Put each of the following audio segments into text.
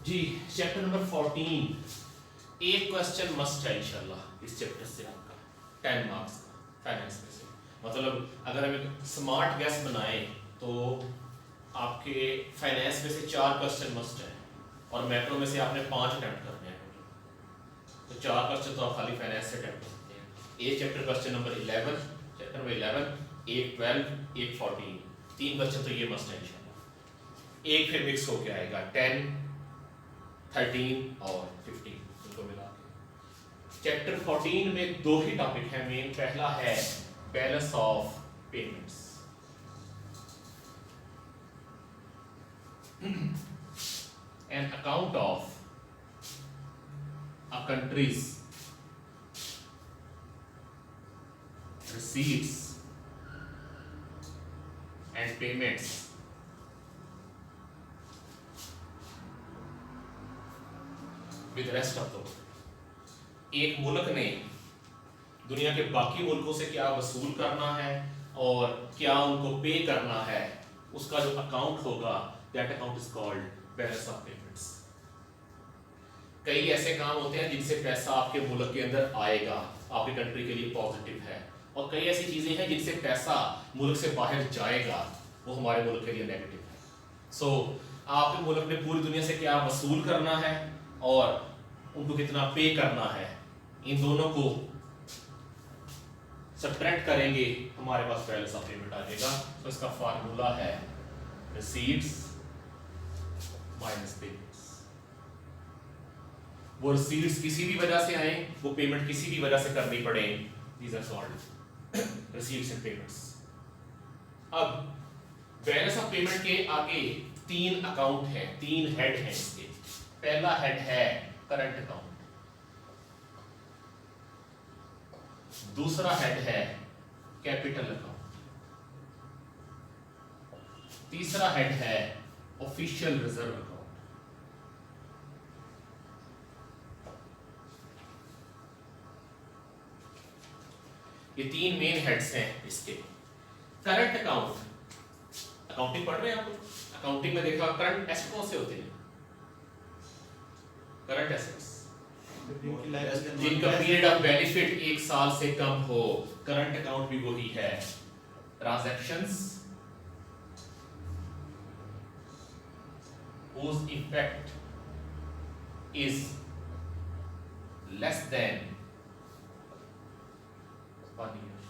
जी chapter number 14 एक question must है इंशाल्लाह इस चैप्टर से आपका 10 मार्क्स का फाइनेंस में से। मतलब अगर हम एक स्मार्ट गैस बनाए तो आपके फाइनेंस में से 4 क्वेश्चन मस्ट है और मैक्रो में से आपने 5 अटेम्प्ट करने हैं। तो 4 क्वेश्चन तो आप खाली फाइनेंस से अटेम्प्ट कर सकते हैं। एक chapter question number 11, chapter number 11, एक 12, एक 14, 3 क्वेश्चन तो ये मस्ट है इंशाल्लाह। एक फिर मिक्स होके आएगा 10, 13 और 15 इनको मिला के। चैप्टर 14 में 2 ही टॉपिक है मेन। पहला है balance of payments, an account of a country's receipts and payments with rest of the world। एक मुल्क ने दुनिया के बाकी मुल्कों से क्या वसूल करना है और क्या उनको पे करना है, उसका जो अकाउंट होगा that account is called balance of payments. कई ऐसे काम होते हैं जिनसे पैसा आपके मुल्क के अंदर आएगा, आपकी कंट्री के लिए पॉजिटिव है, और कई ऐसी चीजें हैं जिनसे पैसा मुल्क से बाहर जाएगा, वो हमारे मुल्क के लिए नेगेटिव है। सो आपके मुल्क ने पूरी दुनिया से क्या वसूल करना है और उनको कितना पे करना है, इन दोनों को सब्ट्रैक्ट करेंगे, हमारे पास बैलेंस ऑफ पेमेंट आ जाएगा। तो इसका फार्मूला है रिसीट्स माइनस पेमेंट्स। वो रिसीट्स किसी भी वजह से आए, वो पेमेंट किसी भी वजह से करनी पड़े, these are called receipts and payments. अब बैलेंस ऑफ पेमेंट के आगे 3 अकाउंट हैं, 3 हेड हैं इसके। पहला हेड है करंट अकाउंट, दूसरा हेड है कैपिटल अकाउंट, तीसरा हेड है ऑफिशियल रिजर्व अकाउंट। ये 3 मेन हेड्स हैं इसके। करंट अकाउंट, अकाउंटिंग पढ़ रहे हैं आप लोग? अकाउंटिंग में देखा करंट एसेट कौन से होते हैं? करंट एसेट्स जिनका पीरियड ऑफ बेनिफिट 1 साल से कम हो, करंट अकाउंट भी वही है। Transactions whose effect is less than 1 year,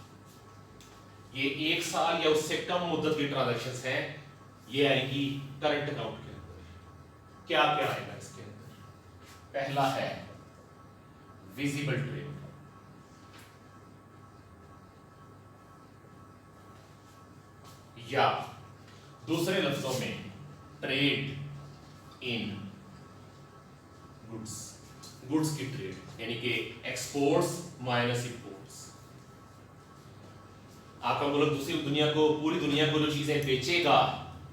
ये 1 साल या उससे कम मुद्दत की ट्रांजैक्शंस हैं, ये आएगी करंट अकाउंट के अंदर। क्या क्या आएगा इसके अंदर? पहला है विजिबल ट्रेड, या दूसरे लफ्जों में ट्रेड इन गुड्स, गुड्स की ट्रेड, यानी कि एक्सपोर्ट्स माइनस इंपोर्ट्स। आपका मुल्क दूसरी दुनिया को, पूरी दुनिया को जो चीजें बेचेगा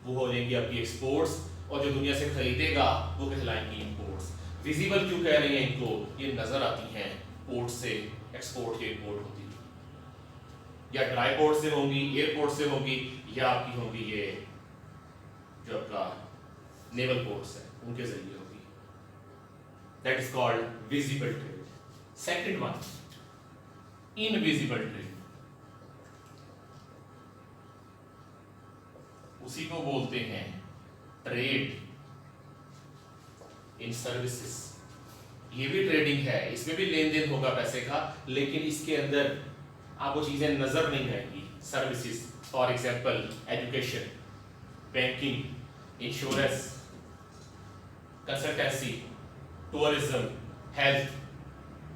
वो हो जाएंगी आपकी एक्सपोर्ट्स, और जो दुनिया से खरीदेगा वो कहलाएंगी इंपोर्ट्स। विजिबल क्यों कह रही हैं इनको? ये नजर आती हैं, पोर्ट से एक्सपोर्ट के इंपोर्ट होती है, या ड्राई पोर्ट से होंगी, एयरपोर्ट से होंगी, या आपकी होंगी ये जो आपका नेवल पोर्ट्स है उनके जरिए होगी। That is called visible trade. Second one invisible trade, उसी को बोलते हैं ट्रेड इन सर्विसेज। ये भी ट्रेडिंग है, इसमें भी लेन देन होगा पैसे का, लेकिन इसके अंदर आपको चीजें नजर नहीं आएंगी। Services for example education, banking, insurance, consultancy, tourism, health,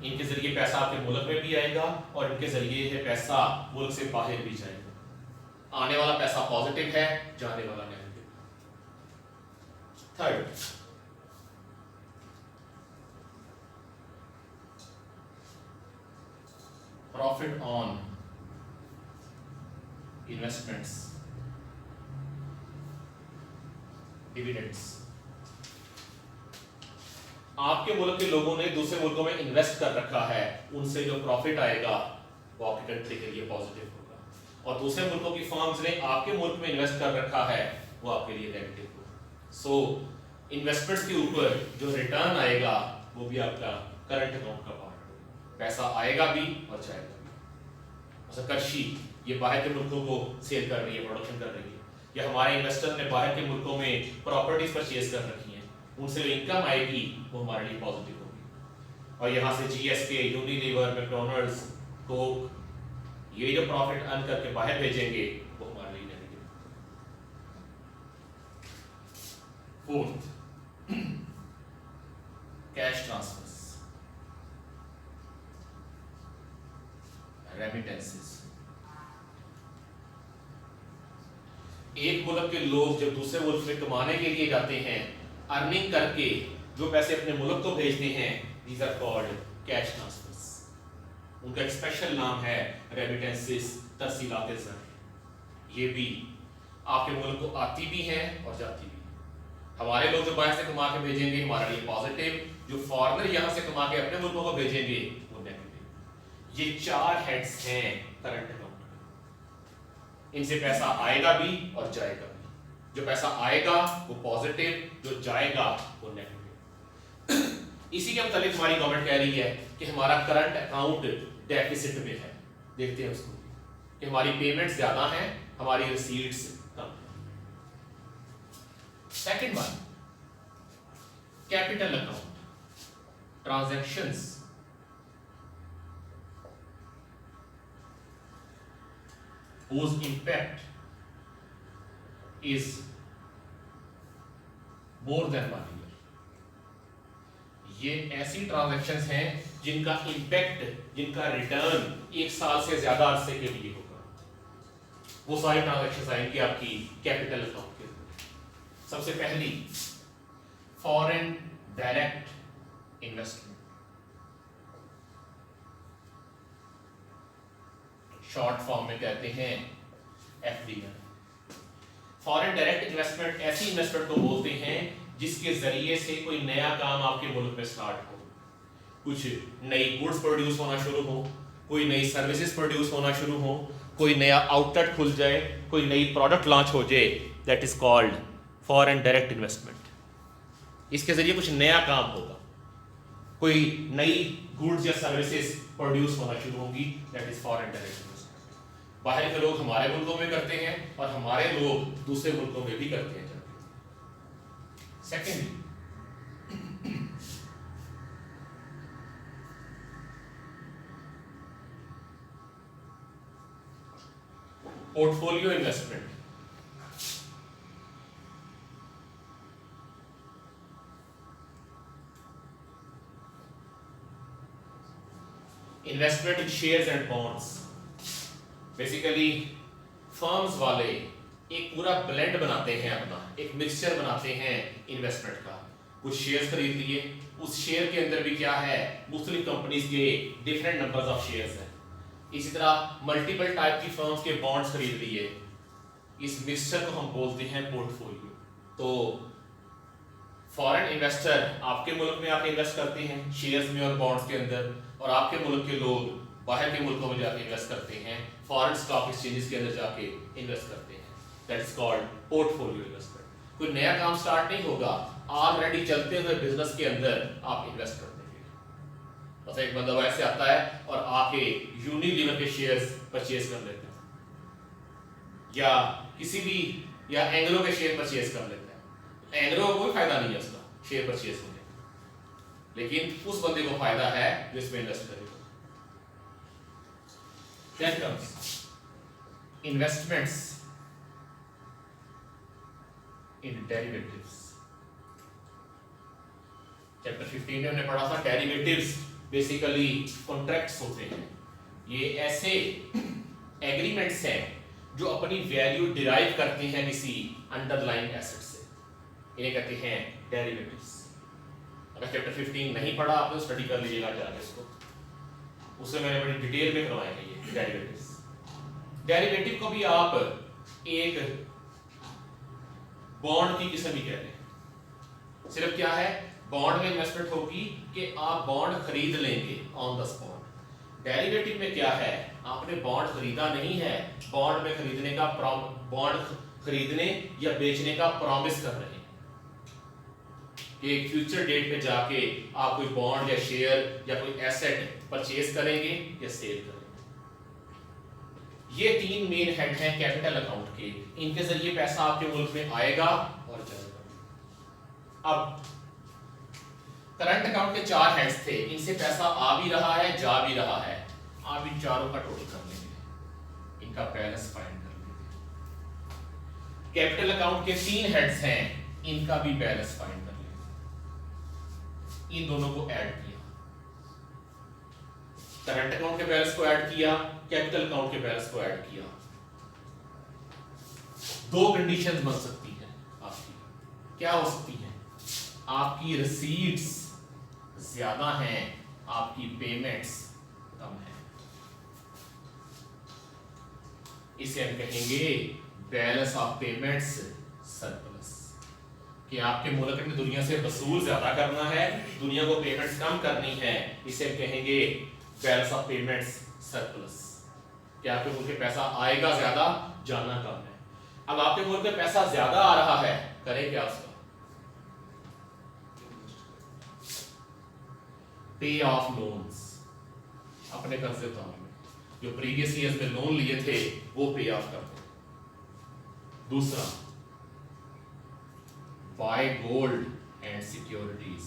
इनके जरिए पैसा आपके मुल्क में भी आएगा और इनके जरिए है पैसा मुल्क से बाहर भी जाएगा। आने वाला पैसा पॉजिटिव है, जाने वाला negative. Third profit on investments, dividends. आपके मुल्क के लोगों ने दूसरे मुल्कों में इन्वेस्ट कर रखा है, उनसे जो प्रॉफिट आएगा वो आपकी कंट्री के लिए पॉजिटिव होगा, और दूसरे मुल्कों की फर्म्स ने आपके मुल्क में इन्वेस्ट कर रखा है वो आपके लिए नेगेटिव होगा। सो इन्वेस्टमेंट के ऊपर जो रिटर्न आएगा वो भी आपका करंट अकाउंट का पार्ट होगा। पैसा आएगा भी और जाएगा भी। अच्छा कृषि ये बाहर के मुल्कों को सेल कर रही है, प्रोडक्शन कर रही है, या हमारे इन्वेस्टर ने बाहर के मुल्कों में प्रॉपर्टीज परचेज कर रखी हैं, उनसे जो इनकम आएगी वो हमारे लिए पॉजिटिव होगी। और यहाँ से जीएसके, यूनिलीवर, मैकडॉनल्ड्स, कोक, ये जो प्रॉफिट अर्न करके बाहर भेजेंगे वो हमारे लिए negative. Fourth, cash transfers, remittances. एक मुल्क के लोग जब दूसरे मुल्क में कमाने के लिए जाते हैं, अर्निंग करके जो पैसे अपने मुल्क को भेजते हैं, these are called cash transfers. उनका एक स्पेशल नाम है रेमिटेंसेस, तरसीलात ज़र। ये भी आपके मुल्क को आती भी है और जाती भी है। हमारे लोग जो बाहर से कमा के भेजेंगे हमारे लिए पॉजिटिव, जो फॉरेनर यहाँ से कमा के अपने मुल्कों को भेजेंगे वो नेगेटिव। ये 4 हेड्स हैं करंट अकाउंट। इनसे पैसा आएगा भी और जाएगा भी। जो पैसा आएगा वो पॉजिटिव, जो जाएगा वो नेगेटिव। इसी के मुताबिक हमारी गवर्नमेंट कह रही है कि हमारा करंट अकाउंट डेफिसिट में है। देखते हैं उसको कि हमारी पेमेंट ज्यादा है, हमारी receipts come. Second one, capital account, transactions, whose impact is more than 1 year। ये ऐसी ट्रांजैक्शंस हैं जिनका इंपैक्ट, जिनका रिटर्न 1 साल से ज्यादा अरसे के लिए होगा। वो सारी ट्रांजैक्शंस आएंगी आपकी कैपिटल अकाउंट के अंदर। सबसे पहली, foreign direct investment, short form में कहते हैं एफडीआई। फॉरेन डायरेक्ट इन्वेस्टमेंट ऐसी इन्वेस्टमेंट को बोलते हैं जिसके जरिए से कोई नया काम आपके मुल्क में स्टार्ट हो, कुछ नई गुड्स प्रोड्यूस होना शुरू हो, कोई नई सर्विसेज प्रोड्यूस होना शुरू हो, कोई नया आउटलेट खुल जाए, कोई नई प्रोडक्ट लॉन्च हो जाए। That is called foreign direct investment. इसके जरिए कुछ नया काम होगा, कोई नई गुड्स या सर्विसेज प्रोड्यूस होना शुरू होगी। That is foreign direct investment. बाहर के लोग हमारे मुल्कों में करते हैं और हमारे लोग दूसरे मुल्कों में भी करते हैं। Secondly, portfolio investment. Investment in shares and bonds. Basically firms वाले एक पूरा ब्लेंड बनाते हैं, अपना एक मिक्सचर बनाते हैं इन्वेस्टमेंट का। कुछ शेयर्स खरीद लिए, उस शेयर के अंदर भी क्या है, मुख्तलिफ कंपनीज के डिफरेंट नंबर्स ऑफ शेयर्स हैं। इसी तरह मल्टीपल टाइप की फर्म्स के बॉन्ड्स खरीद लिए। इस मिक्सचर को हम बोलते हैं पोर्टफोलियो। तो फॉरेन इन्वेस्टर आपके मुल्क में आके इन्वेस्ट करते हैं शेयर्स में और बॉन्ड्स के अंदर, और आपके मुल्क के लोग बाहर के मुल्कों में जाके इन्वेस्ट करते हैं, फॉरेन स्टॉक एक्सचेंजेस के अंदर जाके इन्वेस्ट करते हैं। That is called portfolio investment. कोई नया काम स्टार्ट नहीं होगा, ऑलरेडी चलते हुए बिजनेस के अंदर आप इन्वेस्ट करते हैं। बस एक बंदा वैसे आता है और आके यूनिलीवर के शेयर्स परचेज कर लेते हैं, या किसी भी, या एंग्रो के शेयर परचेज कर लेते हैं। एंग्रो को कोई फायदा नहीं है उसका शेयर परचेज होने का, लेकिन उस बंदे को फायदा है जो इसमें इन्वेस्ट करेगा। Then comes investments in derivatives। Chapter 15 में हमने पढ़ा था डेरिवेटिव्स बेसिकली कॉन्ट्रैक्ट्स होते हैं। ये ऐसे एग्रीमेंट्स हैं जो अपनी वैल्यू डिराइव करते हैं किसी अंडरलाइंग एसेट से, इन्हें कहते हैं डेरिवेटिव्स। अगर चैप्टर 15 नहीं पढ़ा आपने स्टडी कर लीजिएगा जाके इसको, उससे मैंने बड़ी डिटेल में करवाए हैं ये डेरिवेटिव्स। डेरिवेटिव को भी आप एक बॉन्ड की किस्म ही कहते हैं। सिर्फ क्या है, बॉन्ड में इन्वेस्टमेंट होगी कि आप बॉन्ड खरीद लेंगे ऑन द स्पॉट। डेरिवेटिव में क्या है, आपने बॉन्ड खरीदा नहीं है, बॉन्ड में खरीदने का बॉन्ड खरीदने या बेचने का प्रॉमिस कर रहे हैं। कि एक फ्यूचर डेट पे जाके आप कोई बॉन्ड या शेयर या कोई एसेट परचेज करेंगे या सेल करेंगे। ये 3 मेन हेड हैं कैपिटल अकाउंट के, इनके जरिए पैसा आपके मुल्क में आएगा और जाएगा। अब करंट अकाउंट के 4 हेड्स थे, इनसे पैसा आ भी रहा है जा भी रहा है। आप इन चारों का टोटल कर लेंगे, इनका बैलेंस फाइंड कर लेंगे। कैपिटल अकाउंट के 3 हेड्स हैं, इनका भी बैलेंस फाइंड कर लेंगे। इन दोनों को ऐड किया, करंट अकाउंट के बैलेंस को ऐड किया, कैपिटल अकाउंट के बैलेंस को ऐड किया। 2 कंडीशंस बन सकती हैं आपकी। क्या हो सकती हैं? आपकी रिसीट्स ज्यादा हैं, आपकी पेमेंट्स कम हैं। इसे हम कहेंगे बैलेंस ऑफ पेमेंट्स सरप्लस, कि आपके मुल्क ने दुनिया से वसूल ज्यादा करना है, दुनिया को पेमेंट्स कम करनी है। इसे हम कहेंगे बैलेंस ऑफ पेमेंट्स सरप्लस, कि आपके मुल्क में पैसा आएगा ज्यादा, जाना कम है। अब आपके मुल्क में पैसा ज्यादा आ रहा है, करें क्या उसका? पे ऑफ लोन्स, अपने कर्जे उतारने, जो प्रीवियस ईयर्स में लोन लिए थे वो पे ऑफ कर दो। दूसरा, बाय गोल्ड एंड सिक्योरिटीज।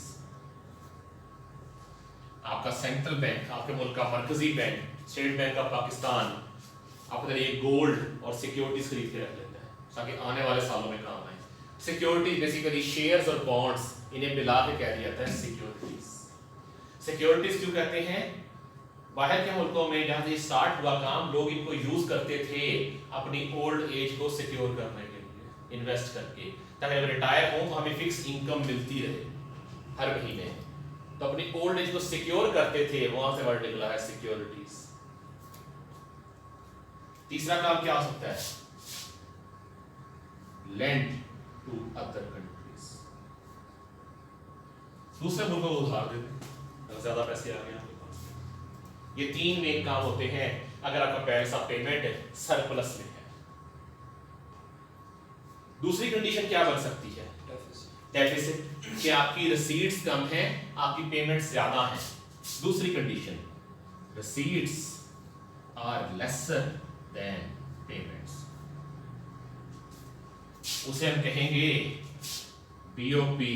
आपका सेंट्रल बैंक, आपके मुल्क का मरकजी bank, state bank of Pakistan अपने लिए गोल्ड और सिक्योरिटीज खरीद के रख लेता है ताकि आने वाले सालों में काम आए। सिक्योरिटी बेसिकली शेयर्स और बॉन्ड्स, इन्हें मिला के कह दिया जाता है सिक्योरिटीज। सिक्योरिटीज क्यों कहते हैं? बाहर के मुल्कों में जहां से स्टार्ट हुआ काम, लोग इनको यूज करते थे अपनी ओल्ड एज को सिक्योर करने के लिए, इन्वेस्ट करके, ताकि जब रिटायर हो तो हमें फिक्स इनकम मिलती रहे हर महीने। तो अपनी ओल्ड एज को सिक्योर करते थे, वहां से वर्ड निकला है सिक्योरिटीज। तीसरा काम क्या हो सकता है? लेंड टू अदर कंट्रीज, दूसरे मुल्कों को उधार देते, अगर ज्यादा पैसे आ गए आपके पास। ये 3 मेन काम होते हैं अगर आपका बैलेंस ऑफ पेमेंट सरप्लस में है। दूसरी कंडीशन क्या बन सकती है? डेफिसिट, कि आपकी रिसीट्स कम हैं, आपकी पेमेंट्स ज्यादा हैं। दूसरी condition, receipts are lesser than payments, उसे हम कहेंगे बीओपी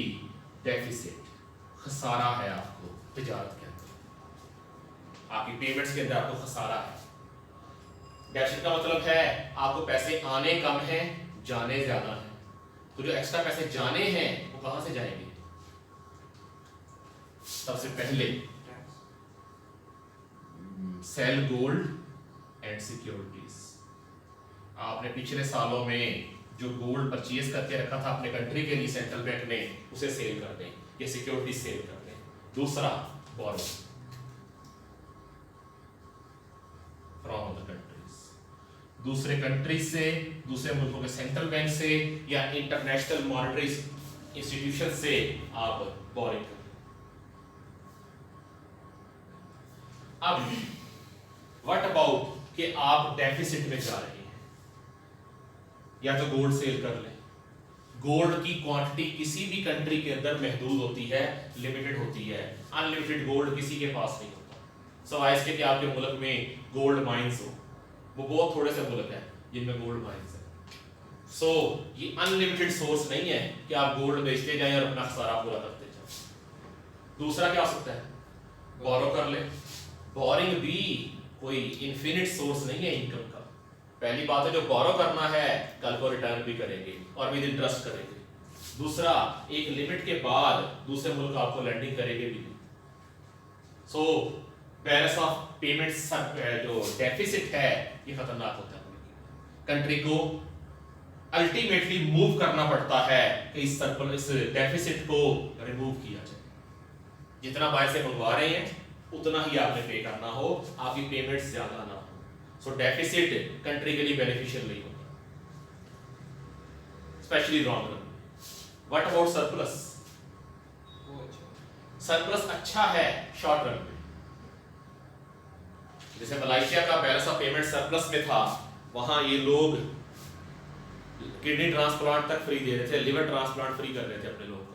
डेफिसिट। खसारा है आपको तिजारत के अंदर, आपकी पेमेंट्स के अंदर आपको खसारा है। डेफिसिट का मतलब है आपको पैसे आने कम हैं, जाने ज्यादा हैं। तो जो एक्स्ट्रा पैसे जाने हैं वो कहां से जाएंगे? सबसे पहले सेल गोल्ड एंड सिक्योरिटीज। आपने पिछले सालों में जो गोल्ड परचेज करके रखा था अपने कंट्री के लिए सेंट्रल बैंक ने, उसे सेल कर दें, ये सिक्योरिटी सेल कर दें। दूसरा, बोरो फ्रॉम अदर कंट्रीज, दूसरे कंट्रीज से, दूसरे मुल्कों के सेंट्रल बैंक से या इंटरनेशनल मॉनेटरी इंस्टीट्यूशन से आप बोरिंग करें। अब व्हाट अबाउट कि आप डेफिसिट में जा रहे हैं, या तो गोल्ड सेल कर लें। गोल्ड की क्वांटिटी किसी भी कंट्री के अंदर महदूद होती है, लिमिटेड होती है। अनलिमिटेड गोल्ड किसी के पास नहीं होता। सवाए इसके कि आपके मुल्क में गोल्ड माइंस हो, वो बहुत थोड़े से मुल्क हैं जिनमें गोल्ड माइंस है। सो ये अनलिमिटेड सोर्स नहीं है कि आप गोल्ड बेचते जाएं और अपना खसारा पूरा करते जाएं। दूसरा क्या हो सकता है? बोरो कर ले। बोरिंग भी कोई इनफिनिट सोर्स नहीं है इनकम का। पहली बात है, जो बोरो करना है कल को रिटर्न भी करेंगे और विद इंटरेस्ट करेंगे। दूसरा, एक लिमिट के बाद दूसरे मुल्क आपको लैंडिंग करेंगे भी नहीं। सो बैलेंस ऑफ पेमेंट्स जो डेफिसिट है ये खतरनाक होता है। कंट्री को अल्टीमेटली मूव करना पड़ता है कि इस डेफिसिट को रिमूव किया जाए। जितना बाहर से मंगवा रहे हैं उतना ही आपने पे करना हो, आपकी पेमेंट्स ज्यादा ना हो। सो डेफिसिट कंट्री के लिए बेनिफिशियल नहीं होता, specially long run. What about surplus? Surplus अच्छा है शॉर्ट रन में। जैसे मलेशिया का बैलेंस ऑफ पेमेंट सरप्लस में था, वहां ये लोग किडनी ट्रांसप्लांट तक फ्री दे रहे थे, लिवर ट्रांसप्लांट फ्री कर रहे थे अपने लोगों को।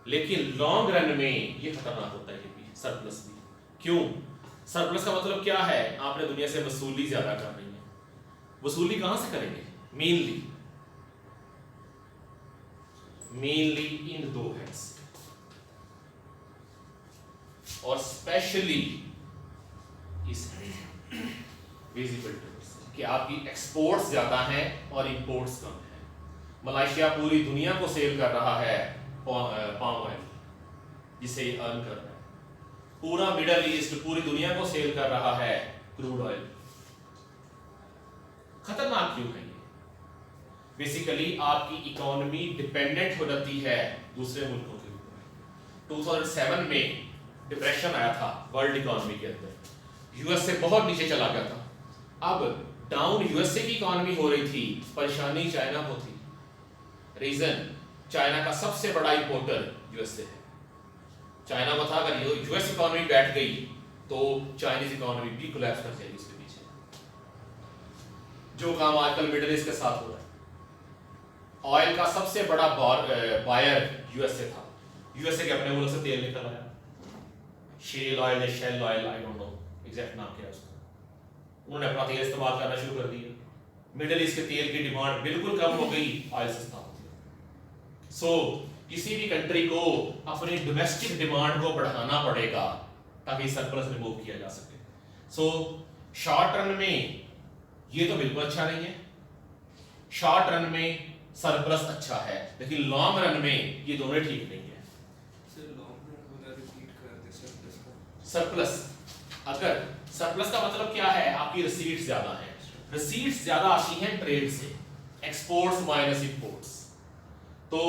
लेकिन लॉन्ग रन में ये खतरनाक होता है, ये भी सरप्लस भी। क्यों? सरप्लस का मतलब क्या है? आपने दुनिया से वसूली ज्यादा कर रही है। वसूली कहां से करेंगे? मेनली इन दो हेड्स, और स्पेशली इस विजिबल टूल्स कि आपकी एक्सपोर्ट्स ज्यादा हैं और इंपोर्ट्स कम है। मलेशिया पूरी दुनिया को सेल कर रहा है पाम ऑयल, जिसे ये अर्न कर रहा है। पूरा मिडल ईस्ट पूरी दुनिया को सेल कर रहा है क्रूड ऑयल। खतरनाक क्यों है ये? बेसिकली आपकी इकोनॉमी डिपेंडेंट हो जाती है दूसरे मुल्कों के ऊपर। 2007 में डिप्रेशन आया था वर्ल्ड इकोनॉमी के अंदर, यूएसए बहुत नीचे चला गया था। अब डाउन यूएसए की इकोनॉमी हो रही थी, परेशानी चाइना को थी। रीजन, चाइना का सबसे बड़ा इंपोर्टर यूएसए है। चाइना को था अगर यूएस इकोनॉमी बैठ गई तो चाइनीज इकोनॉमी भी कोलैप्स कर जाएगी इसके पीछे। जो काम आजकल मिडिल ईस्ट के साथ हो रहा है। ऑयल का सबसे बड़ा बायर यूएसए था। यूएसए के अपने मुल्क से तेल निकल आया, शेल ऑयल या shale oil, I don't know exact नाम क्या है उसका। उन्होंने अपना तेल इस्तेमाल करना शुरू कर दिया। मिडिल ईस्ट के तेल की डिमांड बिल्कुल कम हो गई, ऑयल सस्ता हो गया। सो किसी भी कंट्री को अपनी डोमेस्टिक डिमांड को बढ़ाना पड़ेगा ताकि सरप्लस रिमूव किया जा सके। सो शॉर्ट रन में ये तो बिल्कुल अच्छा नहीं है, शॉर्ट रन में सरप्लस अच्छा है, लेकिन लॉन्ग रन में ये दोनों ठीक नहीं है। सरप्लस, अगर सरप्लस का मतलब क्या है? आपकी रिसीट्स ज्यादा है, रिसीट्स ज्यादा आती हैं ट्रेड से, एक्सपोर्ट्स माइनस इंपोर्ट्स। तो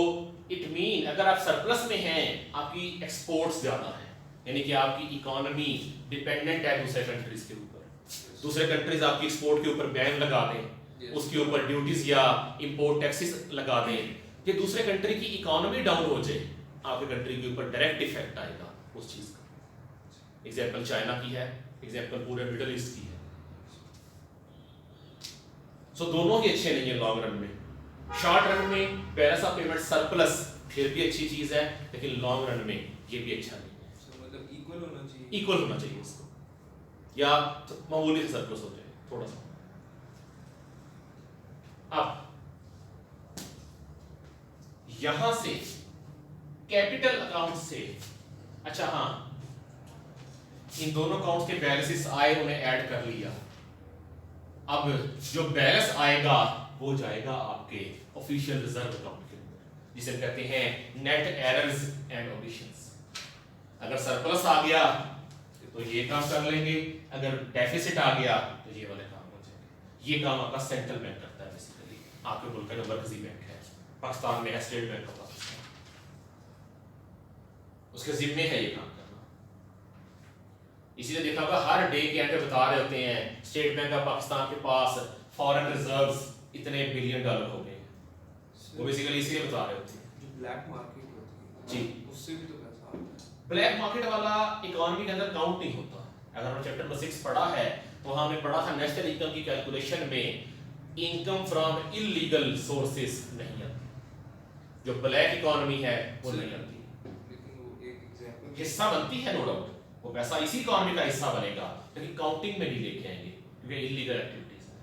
इट मीन अगर आप सरप्लस में हैं, आपकी एक्सपोर्ट्स ज्यादा है, यानी कि आपकी इकोनॉमी डिपेंडेंट है दूसरे कंट्रीज के ऊपर। दूसरे कंट्रीज आपकी एक्सपोर्ट के ऊपर बैन लगा दें, उसके ऊपर ड्यूटीज या इंपोर्ट टैक्सेस लगा दें, कि दूसरे कंट्री की इकोनॉमी डाउन हो जाए, आपके कंट्री के ऊपर डायरेक्ट इफेक्ट आएगा उस चीज का। एग्जाम्पल चाइना की है, एग्जाम्पल पूरे मिडिल ईस्ट की है। सो दोनों ही अच्छे नहीं है लॉन्ग रन में। शॉर्ट रन में बैलेंस ऑफ पेमेंट सरप्लस फिर भी अच्छी चीज है, लेकिन लॉन्ग रन में ये भी अच्छा नहीं है। मतलब इक्वल होना चाहिए, इक्वल होना चाहिए इसको, या तो मामूली से सरप्लस हो जाए थोड़ा सा। अब यहां से कैपिटल अकाउंट से, अच्छा हाँ, इन दोनों अकाउंट्स के बैलेंसेस आए, उन्हें ऐड कर लिया। अब जो बैलेंस आएगा वो जाएगा आपके ऑफिशियल रिजर्व अकाउंट के अंदर, जिसे कहते हैं नेट एरर्स एंड ओमिशंस। अगर सरप्लस आ गया तो ये काम कर लेंगे, अगर डेफिसिट आ गया तो ये वाले काम हो जाएंगे। ये काम आपका सेंट्रल बैंक करता है बेसिकली। आपके मुल्क का जो मरकजी बैंक है, पाकिस्तान में है स्टेट बैंक ऑफ पाकिस्तान, उसके जिम्मे है ये काम करना। इसीलिए देखा होगा हर डे के एंड पे बता रहे होते हैं स्टेट बैंक ऑफ पाकिस्तान के पास फॉरेन रिजर्व्स इतने बिलियन डॉलर हो गए। वो बेसिकली इसलिए बता रहे होते हैं। जो ब्लैक मार्केट होती है जी, उससे भी तो पैसा आता है। ब्लैक मार्केट वाला इकोनॉमी के अंदर काउंट नहीं होता। अगर हमने चैप्टर नंबर 6 पढ़ा है तो हमने पढ़ा था नेशनल इनकम की कैलकुलेशन में इनकम फ्रॉम इलीगल सोर्सेस नहीं आती, जो ब्लैक इकोनॉमी है वो नहीं आती। लेकिन वो एक एग्जांपल हिस्सा बनती है, नो डाउट, वो पैसा इसी इकोनॉमी का हिस्सा बनेगा, लेकिन काउंटिंग में नहीं लेके आएंगे क्योंकि इलीगल एक्टिविटीज है।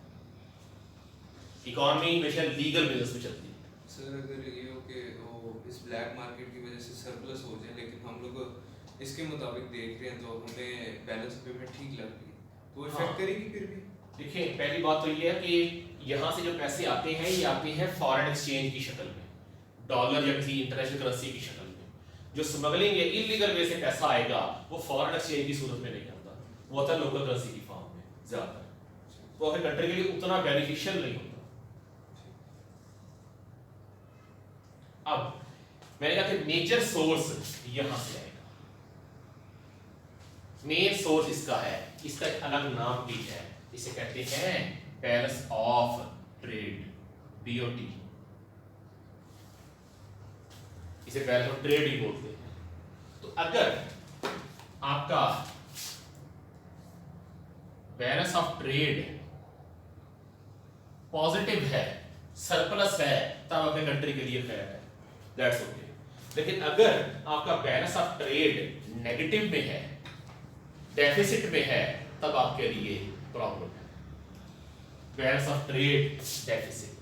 इकोनॉमी हमेशा लीगल बिजनेस में चलती है। सर अगर ये हो कि वो इस ब्लैक मार्केट की वजह से सरप्लस हो जाए, लेकिन हम लोग इसके मुताबिक देख रहे हैं तो हमें बैलेंस पेमेंट ठीक लग रही है, तो वो इफेक्ट करेगी फिर भी। देखिए पहली बात तो ये है कि यहाँ से जो पैसे आते हैं ये आते हैं फॉरेन एक्सचेंज की शक्ल में, डॉलर या किसी इंटरनेशनल करेंसी की शक्ल में। जो स्मगलिंग या इलीगल वे से पैसा आएगा वो फॉरेन एक्सचेंज की सूरत में नहीं आता, वो आता है लोकल करेंसी की फॉर्म में ज्यादातर, तो हर कंट्री के लिए उतना बेनिफिशियल नहीं होता। अब मैंने कहा कि मेजर सोर्स यहां से आएगा, मेन सोर्स इसका है, इसका एक अलग नाम भी है, इसे कहते हैं बैलेंस ऑफ ट्रेड, बीओटी, इसे बैलेंस ऑफ ट्रेड ही बोलते हैं। तो अगर आपका बैलेंस ऑफ ट्रेड पॉजिटिव है, सरप्लस है, तब अपने कंट्री के लिए खैर है, दैट्स ओके। लेकिन अगर आपका बैलेंस ऑफ ट्रेड नेगेटिव में है, डेफिसिट में है, तब आपके लिए प्रॉब्लम है। बैलेंस ऑफ ट्रेड डेफिसिट,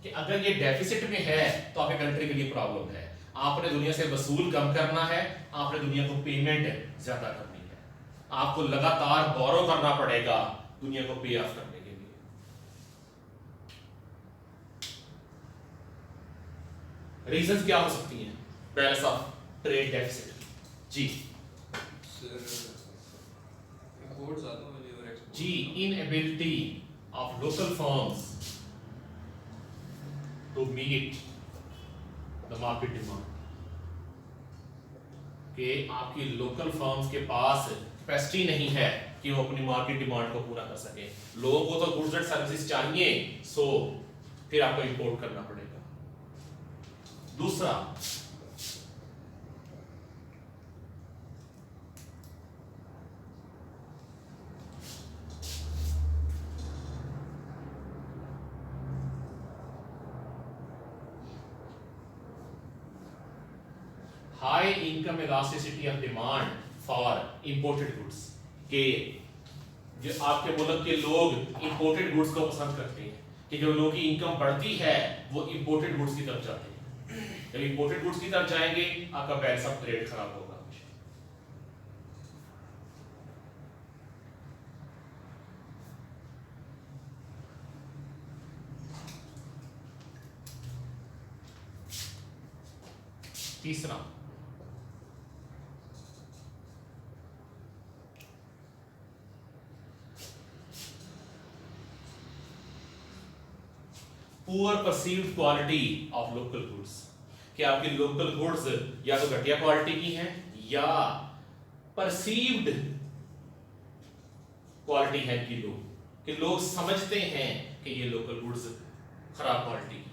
कि अगर ये डेफिसिट में है तो आपके कंट्री के लिए प्रॉब्लम है। आपने दुनिया से वसूल कम करना है, आपने दुनिया को पेमेंट ज्यादा करनी है, आपको लगातार बोरो करना पड़ेगा दुनिया को पे ऑफ करने के लिए। रीजंस क्या हो सकती हैं बैलेंस ऑफ ट्रेड डेफिसिट? जी सर इंपोर्ट ज्यादा हो जाए और एक्सपोर्ट जी, inability of local firms to meet the market demand, कि आपकी लोकल फर्म्स के पास कैपेसिटी नहीं है कि वो अपनी मार्केट डिमांड को पूरा कर सके। लोगों को तो गुड्स एंड सर्विसेज चाहिए, सो फिर आपको इंपोर्ट करना पड़ेगा। दूसरा, high income elasticity of demand for imported goods, के जो आपके मुल्क के लोग इंपोर्टेड गुड्स को पसंद करते हैं, कि जो लोगों की इनकम बढ़ती है वो इंपोर्टेड गुड्स की तरफ जाते हैं। जब इंपोर्टेड गुड्स की तरफ जाएंगे आपका बैलेंस ऑफ ट्रेड खराब होगा। तीसरा, poor perceived quality of local goods, कि आपकी लोकल गुड्स या तो घटिया क्वालिटी की हैं या परसीव्ड क्वालिटी है कि लोग समझते हैं कि ये लोकल गुड्स खराब क्वालिटी की,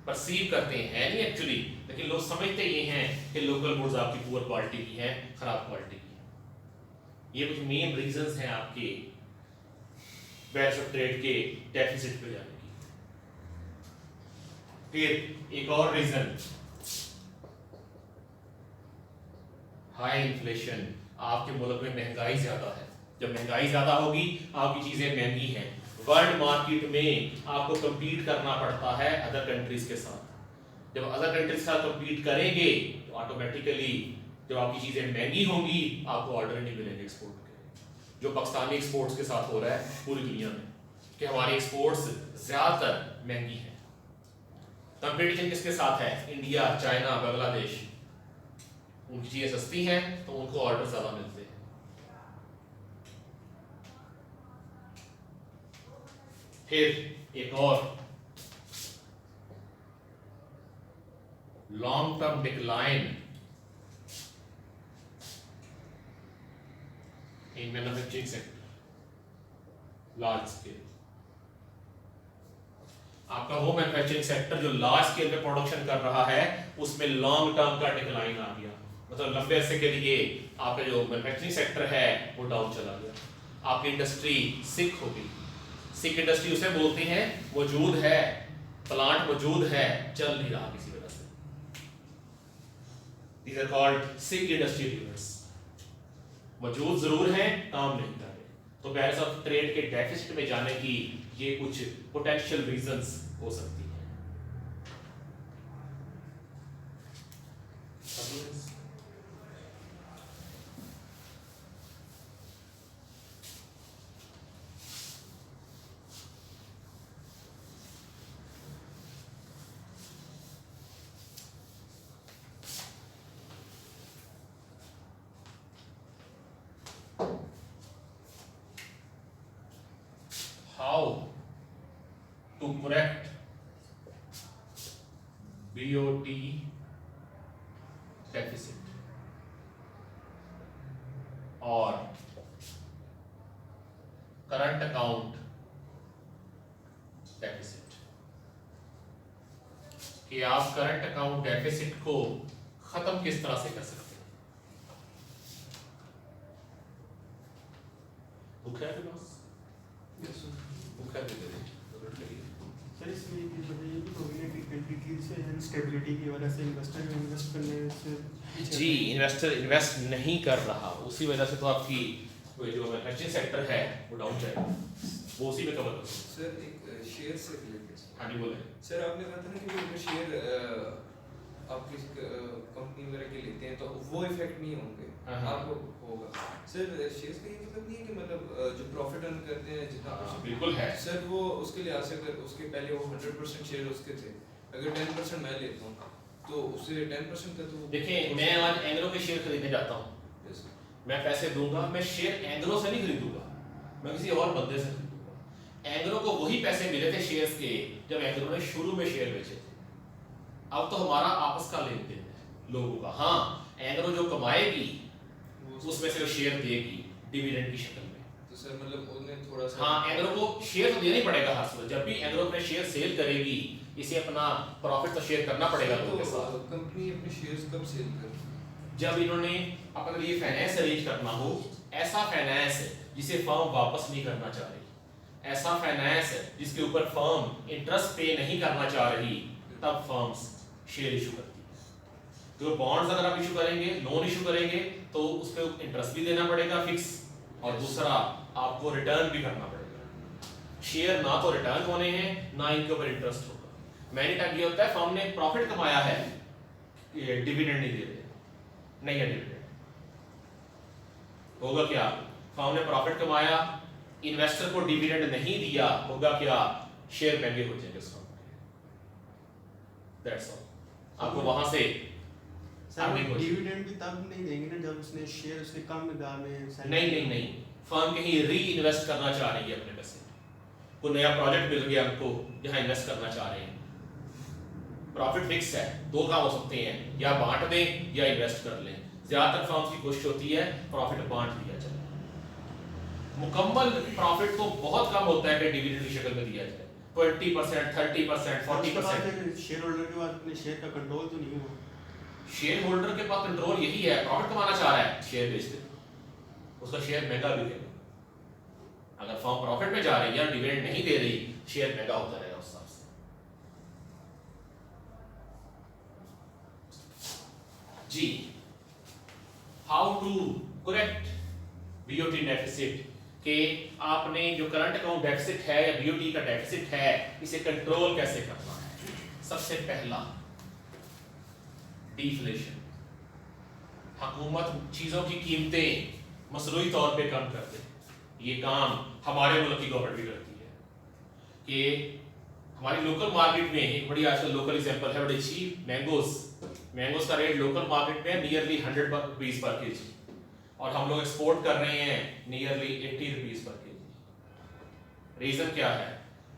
परसीव करते हैं नहीं एक्चुअली, लेकिन लोग समझते ये हैं कि लोकल गुड्स आपकी पुअर क्वालिटी की हैं, खराब क्वालिटी की है। ये कुछ मेन रीजंस हैं आपके बैलेंस ऑफ ट्रेड के डेफिसिट पे जाने की। फिर एक और रीजन, हाई इन्फ्लेशन, आपके मुल्क में महंगाई ज्यादा है। जब महंगाई ज्यादा होगी आपकी चीजें महंगी हैं, वर्ल्ड मार्केट में आपको compete करना पड़ता है अदर कंट्रीज के साथ। जब अदर कंट्रीज के साथ compete करेंगे तो ऑटोमेटिकली जब आपकी चीजें महंगी होंगी आपको ऑर्डर नहीं मिलेंगे एक्सपोर्ट के, जो पाकिस्तानी एक्सपोर्ट्स के साथ हो रहा है पूरी दुनिया में, कि हमारी एक्सपोर्ट्स ज्यादातर महंगी हैं। कंपटीशन किसके साथ है? India, China, Bangladesh. उनकी चीजें सस्ती हैं तो उनको ऑर्डर ज्यादा मिलते हैं। फिर एक और, long term decline in manufacturing sector, large scale. आपका वो मैन्युफैक्चरिंग सेक्टर जो लार्ज स्केल पे प्रोडक्शन कर रहा है उसमें लॉन्ग टर्म का डिक्लाइन आ गया, मतलब लंबे अरसे के लिए आपका जो मैन्युफैक्चरिंग सेक्टर है वो डाउन चला गया। आपकी इंडस्ट्री सिक हो गई। सिक इंडस्ट्री उसे बोलते हैं मौजूद है, प्लांट मौजूद है, चल नहीं रहा किसी वजह से। These are called sick industry units। मौजूद जरूर हैं, काम नहीं कर रहे। तो बैलेंस ऑफ ट्रेड के डेफिसिट में जाने की ये कुछ पोटेंशियल रीजंस हो सकती हैं। How to correct BOT deficit और करंट अकाउंट डेफिसिट, कि आप करंट अकाउंट डेफिसिट को खत्म किस तरह से कर सकते हैं। बुक है आपके पास? Yes sir. बुक है, दे दीजिए। सर इसमें ये बताइए कि प्रोबेबिलिटी कंट्री से इंस्टेबिलिटी की वजह से इन्वेस्टर इन्वेस्ट करने से जी इन्वेस्टर इन्वेस्ट नहीं कर रहा, उसी वजह से तो आपकी वो जो मैन्युफैक्चरिंग सेक्टर है वो डाउन जाएगा, वो उसी में कवर करो। सर एक शेयर से रिलेटेड हाँ जी बोले। सर आपने कहा था ना कि वो शेयर आप किसी कंपनी वगैरह के लेते हैं तो वो इफेक्ट नहीं होंगे, हाँ, हाँ। आपको होगा। सर शेयर्स का ये मतलब नहीं है कि मतलब जो प्रॉफिट अर्न करते हैं जितना हाँ, बिल्कुल है। सर वो उसके लिहाज से अगर उसके पहले वो 100% शेयर उसके थे, अगर 10% मैं लेता हूँ तो उससे 10% का तो देखिए मैं आज एंग्रो के शेयर खरीदने जाता हूँ, Yes. मैं पैसे दूंगा, मैं शेयर एंग्रो से नहीं खरीदूंगा, मैं किसी और बंदे से खरीदूंगा। एंग्रो को वही पैसे मिले थे शेयर्स के जब एंग्रो ने शुरू में शेयर बेचे थे, अब तो हमारा आपस का लेन देन है लोगों का। हाँ एंग्रो जो कमाएगी उसमें से वो शेयर देगी डिविडेंड की शक्ल में। तो सर मतलब उन्हें थोड़ा सा हाँ एंग्रो को शेयर तो देना ही पड़ेगा हर साल, जब भी एंग्रो अपने शेयर सेल करेगी इसे अपना प्रॉफिट तो शेयर करना पड़ेगा लोगों के साथ। तो कंपनी अपने शेयर्स कब सेल कर जब इन्होंने अपने लिए फाइनेंस अरेंज करना हो, ऐसा फाइनेंस जिसे फर्म वापस नहीं करना चाह रही, ऐसा फाइनेंस जिसके ऊपर फर्म इंटरेस्ट पे नहीं करना चाह रही, तब फर्म्स शेयर इशू करती है। तो बॉन्ड्स अगर आप इशू करेंगे, लोन इशू करेंगे तो उस पर इंटरेस्ट भी देना पड़ेगा फिक्स, और दूसरा आपको रिटर्न भी करना पड़ेगा। शेयर ना तो रिटर्न होने हैं ना इनके ऊपर इंटरेस्ट होगा। मैनी टाइम ये होता है फर्म ने प्रॉफिट कमाया है, ये डिविडेंड नहीं दे रहे, नहीं है डिविडेंड, होगा क्या? फर्म ने प्रॉफिट कमाया, इन्वेस्टर को डिविडेंड नहीं दिया, होगा क्या? शेयर महंगे हो जाएंगे उस फर्म के। That's all. आपको वहां से डिविडेंड भी तब नहीं देंगे ना जब उसने शेयर उसके कम मिकदार में नहीं, फर्म कहीं री इन्वेस्ट करना चाह रही है अपने पैसे, कोई नया प्रोजेक्ट मिल गया हमको जहां इन्वेस्ट करना चाह रहे हैं। प्रॉफिट फिक्स है, दो काम हो सकते हैं, या बांट दें या इन्वेस्ट कर लें। ज्यादातर फर्म्स की कोशिश होती है प्रॉफिट बांट दिया जाए। मुकम्मल प्रॉफिट तो बहुत कम होता है कि डिविडेंड की शक्ल में दिया जाए, 20%, 30%, 40%। शेयर होल्डर के पास अपने शेयर का कंट्रोल तो नहीं हुआ। शेयर होल्डर के पास कंट्रोल यही है, प्रॉफिट कमाना चाह रहा है, शेयर बेच दे, उसका शेयर महंगा बिकेगा। अगर फर्म प्रॉफिट में जा रही है या डिविडेंड नहीं दे रही, शेयर महंगा होता रहेगा उस हिसाब से। जी, how to correct BOT deficit, कि आपने जो करंट अकाउंट डेफिसिट है या बीओटी का डेफिसिट है, इसे कंट्रोल कैसे करना है। सबसे पहला डिफ्लेशन, हुकूमत चीजों की कीमतें मसरूई तौर पे कम कर दे। ये काम हमारे मुल्क की गवर्नमेंट भी करती है कि हमारी लोकल मार्केट में एक बड़ी आजकल लोकल एग्जांपल है, बड़ी चीप मैंगोस का रेट लोकल मार्केट में नियरली 100 रुपीस पर केजी, और हम लोग एक्सपोर्ट कर रहे हैं नियरली 80 रुपीस पर केजी। रीजन क्या है?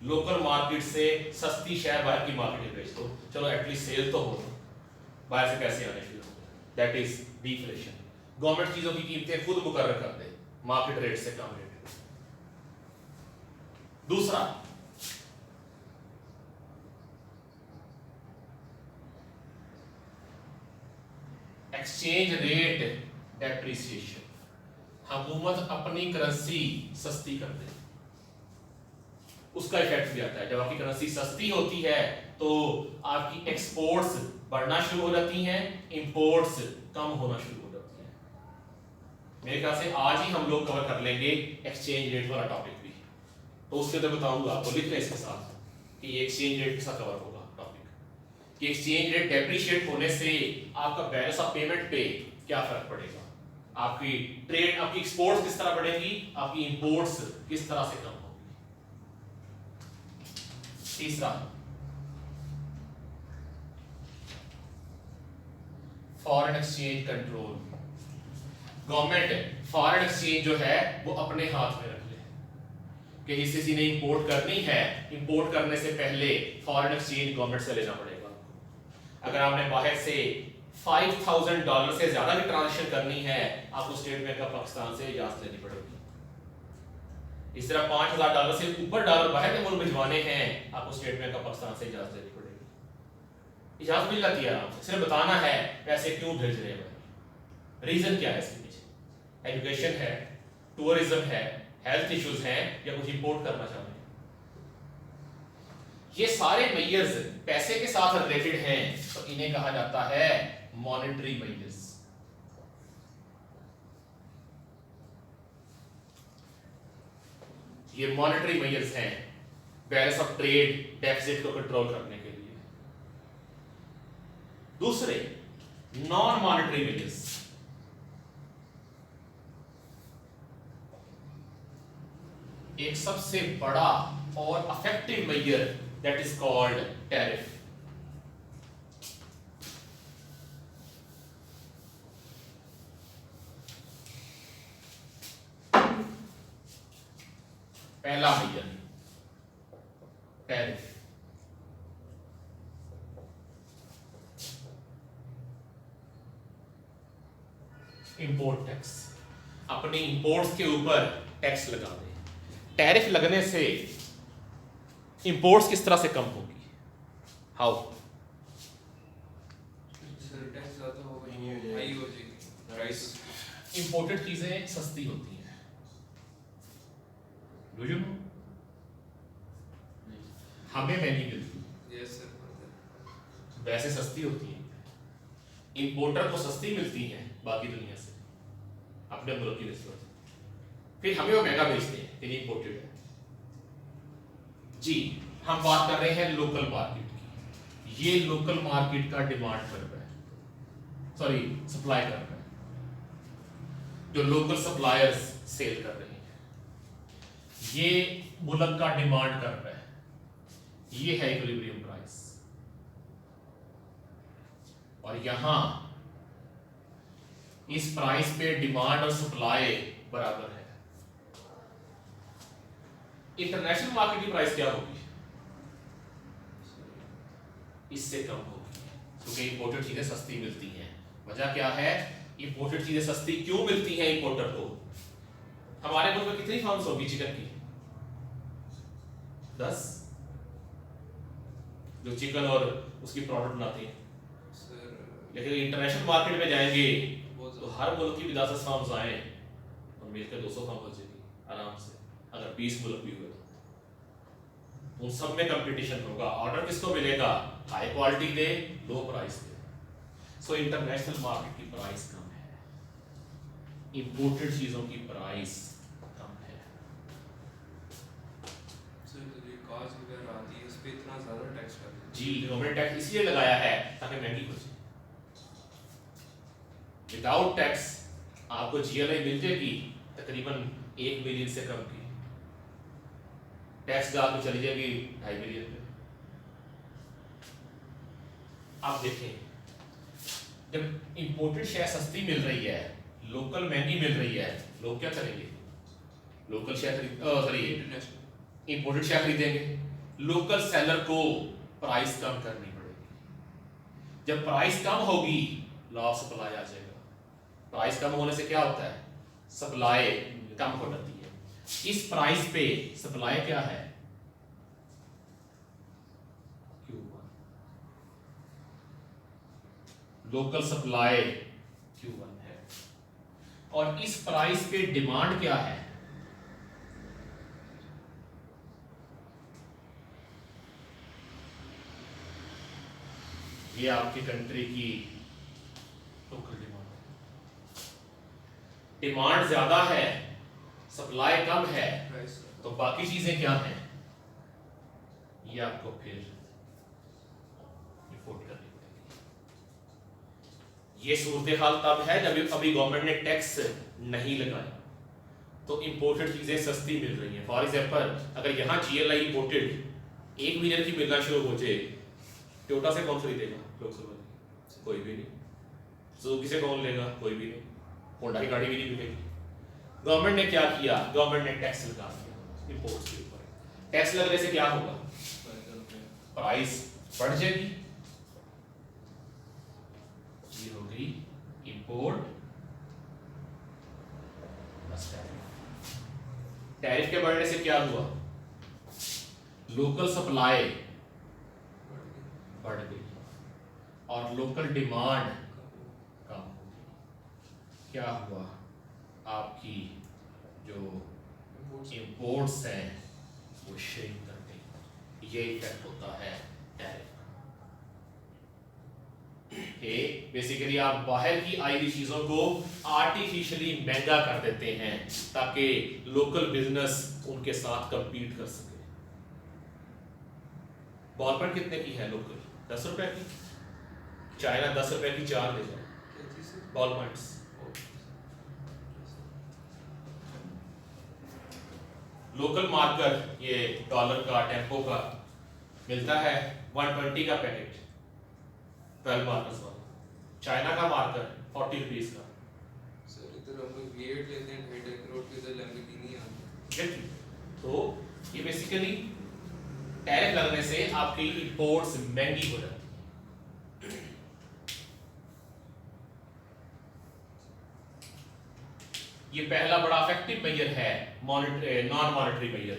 लोकल मार्केट से सस्ती शय बाहर की मार्केट में बेच दो, चलो एटलीस्ट सेल तो हो, बाहर से पैसे आने शुरू हो, दैट इज डिफ्लेशन। गवर्नमेंट चीजों की कीमतें खुद मुकर्रर कर दे मार्केट रेट से कम रेट। दूसरा, एक्सचेंज रेट डेप्रिसिएशन, हुकूमत अपनी करेंसी सस्ती कर दे, उसका इफेक्ट भी आता है। जब आपकी करेंसी सस्ती होती है तो आपकी एक्सपोर्ट्स बढ़ना शुरू हो जाती हैं, इंपोर्ट्स कम होना शुरू हो जाती हैं। मेरे ख्याल से आज ही हम लोग कवर कर लेंगे एक्सचेंज रेट वाला टॉपिक भी, तो उसके अंदर बताऊंगा आपको, लिख लें इसके साथ कि ये एक्सचेंज रेट के साथ कवर होगा टॉपिक, कि एक्सचेंज रेट डेप्रिशिएट होने से आपका बैलेंस ऑफ पेमेंट पे क्या फर्क पड़ेगा, आपकी ट्रेड, आपकी एक्सपोर्ट्स किस तरह बढ़ेंगी, आपकी इंपोर्ट्स किस तरह से कम होगी। तीसरा, foreign exchange control, government foreign exchange जो है वो अपने हाथ में रख ले, कि जिस किसी ने इंपोर्ट करनी है, इंपोर्ट करने से पहले फॉरेन एक्सचेंज गवर्नमेंट से लेना पड़ेगा। अगर आपने बाहर से $5,000 से ज्यादा की ट्रांजैक्शन करनी है, आपको स्टेट बैंक ऑफ पाकिस्तान से इजाजत लेनी पड़ेगी। इस तरह $5,000 से ऊपर डॉलर बाहर के मुल्क भिजवाने हैं, आपको स्टेट बैंक ऑफ पाकिस्तान से इजाजत लेनी पड़ेगी। इजाजत मिल जाती है आराम से, सिर्फ बताना है पैसे क्यों भेज रहे हैं, रीजन क्या है इसके पीछे, एजुकेशन है, टूरिज्म है, हेल्थ इश्यूज हैं, या कुछ इंपोर्ट करना चाह रहे हैं। ये सारे मेजर्स पैसे के साथ रिलेटेड हैं, तो इन्हें कहा जाता है मॉनेटरी मेजर्स। ये मॉनेटरी मेजर्स हैं बैलेंस ऑफ ट्रेड डेफिसिट को कंट्रोल करने के लिए। दूसरे नॉन मॉनेटरी मेजर्स, एक सबसे बड़ा और affective measure that is called tariff. पहला मेजर टैरिफ। इंपोर्ट टैक्स, अपने इंपोर्ट्स के ऊपर टैक्स लगा दे। टैरिफ लगने से इंपोर्ट्स किस तरह से कम होगी? हाउ? सर टैक्स ज़्यादा होगा, हाई हो जाएगी प्राइस। इंपोर्टेड चीजें सस्ती होती हैं, डू यू नो? हमें महंगी मिलती यस सर। है, वैसे सस्ती होती हैं। इंपोर्टर को सस्ती मिलती हैं बाकी दुनिया से अपने मुल्क की निस्बत, फिर हमें वो महंगा बेचते हैं, यानी इंपोर्टेड है। जी, हम बात कर रहे हैं लोकल मार्केट की। ये लोकल मार्केट का डिमांड कर रहा है, सॉरी सप्लाई कर रहा है, जो लोकल सप्लायर्स सेल कर रहे हैं, ये मुल्क का डिमांड कर रहा है। ये है इक्विलिब्रियम प्राइस। और यहां इस प्राइस पे डिमांड और सप्लाई बराबर है। इंटरनेशनल मार्केट की प्राइस क्या होगी? इससे कम होगी, क्योंकि इंपोर्टेड चीजें सस्ती मिलती हैं। वजह क्या है? इंपोर्टेड चीजें सस्ती क्यों मिलती हैं इंपोर्टर को? हमारे मुल्क में कितनी फार्म्स होगी चिकन की? 10 जो चिकन और उसकी प्रोडक्ट बनाते हैं। लेकिन इंटरनेशनल मार्केट में जाएंगे तो हर मुल्क की 10 फार्म्स आए और मिलकर 200 फार्म हो जाएगी आराम से, अगर 20 मुल्क भी हुए तो। उन सब में कंपटीशन होगा। ऑर्डर किसको मिलेगा? हाई क्वालिटी दे, लो प्राइस दे। सो इंटरनेशनल मार्केट की प्राइस कम है, इंपोर्टेड चीजों की प्राइस कम है। सर तो ये काज वगैरह आती है, इस पे इतना ज़्यादा टैक्स कर देते हैं। जी, गवर्नमेंट टैक्स इसलिए लगाया है ताकि महंगी हो जाए। विदाउट टैक्स आपको जीएलआई मिल जाएगी तकरीबन 1 मिलियन से कम की, टैक्स आपको चली जाएगी 2.5 मिलियन पे। आप देखें, जब इंपोर्टेड शेयर सस्ती मिल रही है, लोकल महंगी मिल रही है, लोग क्या करेंगे? Local share international imported share खरीदेंगे। लोकल सेलर को प्राइस कम करनी पड़ेगी। जब प्राइस कम होगी, लॉ ऑफ सप्लाई आ जाएगा। प्राइस कम होने से क्या होता है? सप्लाई कम हो जाती है। इस प्राइस पे सप्लाई क्या है? Q1। लोकल सप्लाई Q1 है। और इस प्राइस पे डिमांड क्या है? ये आपकी कंट्री की लोकल डिमांड है। डिमांड ज्यादा है, सप्लाई कम है, प्राइस। तो बाकी चीजें क्या हैं? ये आपको फिर रिपोर्ट करनी पड़ेगी। ये सूरत हाल तब है जब अभी गवर्नमेंट ने टैक्स नहीं लगाया, तो इंपोर्टेड चीजें सस्ती मिल रही हैं। फॉर एग्जांपल, अगर यहाँ जीएलआई इंपोर्टेड 1 मिलियन की मिलना शुरू हो जाए, टोयोटा से कौन खरीदेगा? लोकसभा कोई भी नहीं। सुजुकी से कौन लेगा? कोई भी नहीं। होंडा की गाड़ी भी नहीं मिलेगी। गवर्नमेंट ने क्या किया? गवर्नमेंट ने टैक्स लगा दिया इंपोर्ट्स के ऊपर। टैक्स लगने से क्या होगा? प्राइस बढ़ जाएगी। ये हो गई इंपोर्ट प्लस टैरिफ। टैरिफ के बढ़ने से क्या हुआ? लोकल सप्लाई बढ़ गई और लोकल डिमांड कम हो गई। क्या हुआ? आपकी जो इंपोर्ट्स हैं वो श्रिंक कर गई। ये इफेक्ट होता है टैरिफ का। बेसिकली आप बाहर की आई हुई चीजों को आर्टिफिशियली महंगा कर देते हैं ताकि लोकल बिजनेस उनके साथ compete कर सके। बॉल पेन कितने की है लोकल? 10 रुपए की। चाइना 10 रुपए की 4 दे जाए क्या चीज़ है? Ball points. लोकल मार्कर ये डॉलर का टेम्पो का मिलता है 120 का पैकेट 12 मार्कर्स वाला। चाइना का मार्कर 40 रुपीज का। सर इधर हम लोग V8 लेते हैं 2.5 करोड़ के, इधर लैम्बोर्गिनी आती है। तो ये बेसिकली टैरिफ लगने से आपकी इंपोर्ट्स महंगी हो जाती है। ये पहला बड़ा इफेक्टिव मेजर है non monetary measure